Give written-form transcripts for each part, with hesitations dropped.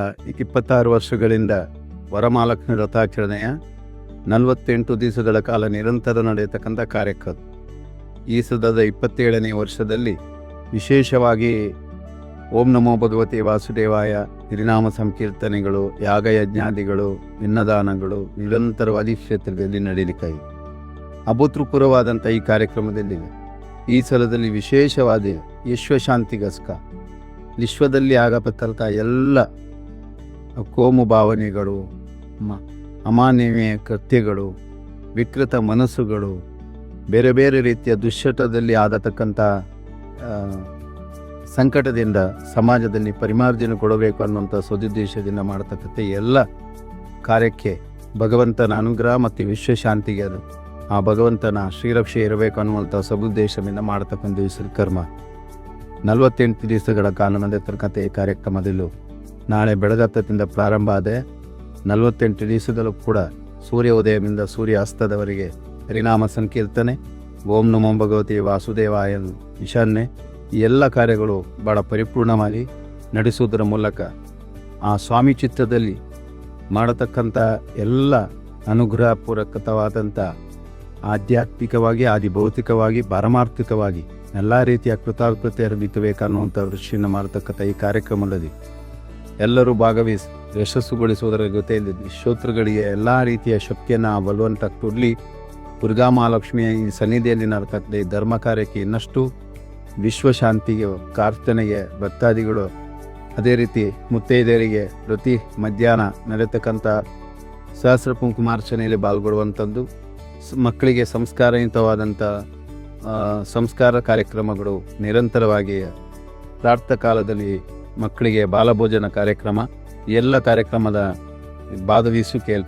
26 ವರ್ಷಗಳಿಂದ ವರಮಹಾಲಕ್ಷ್ಮಿ ವ್ರತಾಚರಣೆಯ 48 ದಿವಸಗಳ ಕಾಲ ನಿರಂತರ ನಡೆಯತಕ್ಕಂಥ ಕಾರ್ಯಕ್ರಮ. ಈ ಸದದ 27ನೇ ವರ್ಷದಲ್ಲಿ ವಿಶೇಷವಾಗಿ ಓಂ ನಮೋ ಭಗವತೆ ವಾಸುದೇವಾಯ ಹರಿನಾಮ ಸಂಕೀರ್ತನೆಗಳು, ಯಾಗಯಜ್ಞಾದಿಗಳು, ಅನ್ನದಾನಗಳು ನಿರಂತರವಾಗಿ ಕ್ಷೇತ್ರದಲ್ಲಿ ನಡೆಯಲಿಕ್ಕಾಗಿ ಅಭೂತಪೂರ್ವವಾದಂಥ ಈ ಕಾರ್ಯಕ್ರಮದಲ್ಲಿ ಈ ಸಲದಲ್ಲಿ ವಿಶೇಷವಾದ ವಿಶ್ವಶಾಂತಿಗೋಸ್ಕರ ವಿಶ್ವದಲ್ಲಿ ಆಗತಕ್ಕಂಥ ಎಲ್ಲ ಕೋಮು ಭಾವನೆಗಳು, ಅಮಾನವೀಯ ಕೃತ್ಯಗಳು, ವಿಕೃತ ಮನಸ್ಸುಗಳು, ಬೇರೆ ಬೇರೆ ರೀತಿಯ ದುಶ್ಚಟದಲ್ಲಿ ಆಗತಕ್ಕಂಥ ಸಂಕಟದಿಂದ ಸಮಾಜದಲ್ಲಿ ಪರಿಮಾರ್ಜನೆ ಕೊಡಬೇಕು ಅನ್ನುವಂಥ ಸದುದ್ದೇಶದಿಂದ ಮಾಡತಕ್ಕಂಥ ಎಲ್ಲ ಕಾರ್ಯಕ್ಕೆ ಭಗವಂತನ ಅನುಗ್ರಹ ಮತ್ತು ವಿಶ್ವಶಾಂತಿಗೆ ಆ ಭಗವಂತನ ಶ್ರೀರಕ್ಷೆ ಇರಬೇಕು ಅನ್ನುವಂಥ ಸದುದ್ದೇಶದಿಂದ ಮಾಡತಕ್ಕಂಥ ಕರ್ಮ 48 ದಿವಸಗಳ ಕಾಲ ನಡೆಯತಕ್ಕಂಥ ಈ ಕಾರ್ಯಕ್ರಮದಲ್ಲೂ ನಾಳೆ ಬೆಳಗತ್ತದಿಂದ ಪ್ರಾರಂಭ ಆದ 48 ದಿವಸದಲ್ಲೂ ಕೂಡ ಸೂರ್ಯ ಉದಯದಿಂದ ಸೂರ್ಯ ಅಸ್ತದವರೆಗೆ ಹರಿನಾಮ ಸಂಕೀರ್ತನೆ, ಓಂ ನಮೋ ಭಗವತಿ ವಾಸುದೇವಾಯ ಈಶಾನ್ಯ ಈ ಎಲ್ಲ ಕಾರ್ಯಗಳು ಭಾಳ ಪರಿಪೂರ್ಣವಾಗಿ ನಡೆಸುವುದರ ಮೂಲಕ ಆ ಸ್ವಾಮಿ ಚಿತ್ತದಲ್ಲಿ ಮಾಡತಕ್ಕಂಥ ಎಲ್ಲ ಅನುಗ್ರಹಪೂರ್ವಕವಾದಂಥ ಆಧ್ಯಾತ್ಮಿಕವಾಗಿ ಆದಿಭೌತಿಕವಾಗಿ ಪಾರಮಾರ್ಥಿಕವಾಗಿ ಎಲ್ಲ ರೀತಿಯ ಕೃತಜ್ಞತೆ ಅರ್ಪಿಸಬೇಕನ್ನುವಂಥ ದೃಷ್ಟಿಯನ್ನು ಮಾಡತಕ್ಕಂಥ ಈ ಕಾರ್ಯಕ್ರಮದಲ್ಲಿ ಎಲ್ಲರೂ ಭಾಗವಹಿಸಿ ಯಶಸ್ಸುಗೊಳಿಸುವುದರ ಜೊತೆಯಲ್ಲಿ ಶ್ರೋತೃಗಳಿಗೆ ಎಲ್ಲ ರೀತಿಯ ಶಕ್ತಿಯನ್ನು ಬಲವಂತ ಕೊಡಲಿ. ದುರ್ಗಾ ಮಹಾಲಕ್ಷ್ಮಿಯ ಈ ಸನ್ನಿಧಿಯಲ್ಲಿ ನಡೆತಕ್ಕಂಥ ಈ ಧರ್ಮ ಕಾರ್ಯಕ್ಕೆ ಇನ್ನಷ್ಟು ವಿಶ್ವಶಾಂತಿಗೆ ಪ್ರಾರ್ಥನೆಗೆ ಭಕ್ತಾದಿಗಳು, ಅದೇ ರೀತಿ ಮುತ್ತೈದೆಯರಿಗೆ ಪ್ರತಿ ಮಧ್ಯಾಹ್ನ ನಡೆಯತಕ್ಕಂಥ ಸಹಸ್ರ ಕುಂಕುಮಾರ್ಚನೆಯಲ್ಲಿ ಪಾಲ್ಗೊಳ್ಳುವಂಥದ್ದು, ಮಕ್ಕಳಿಗೆ ಸಂಸ್ಕಾರಯುತವಾದಂಥ ಸಂಸ್ಕಾರ ಕಾರ್ಯಕ್ರಮಗಳು ನಿರಂತರವಾಗಿ ಪ್ರಾರ್ಥ ಕಾಲದಲ್ಲಿ ಮಕ್ಕಳಿಗೆ ಬಾಲಭೋಜನ ಕಾರ್ಯಕ್ರಮ ಎಲ್ಲ ಕಾರ್ಯಕ್ರಮದ ಭಾಗವಹಿಸುವಿಕೆ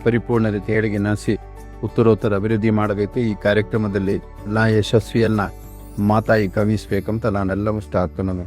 ಪರಿಪೂರ್ಣ ರೀತಿ ಹೇಳಿಗೆ ನಡೆಸಿ ಉತ್ತರೋತ್ತರ ಅಭಿವೃದ್ಧಿ ಮಾಡಬೇಕು. ಈ ಕಾರ್ಯಕ್ರಮದಲ್ಲಿ ಎಲ್ಲ ಯಶಸ್ವಿಯನ್ನು ಮಾತಾಯಿ ಗಮನಿಸಬೇಕಂತ ನಾನೆಲ್ಲ ಇಷ್ಟ ಆಗ್ತಾನೆ.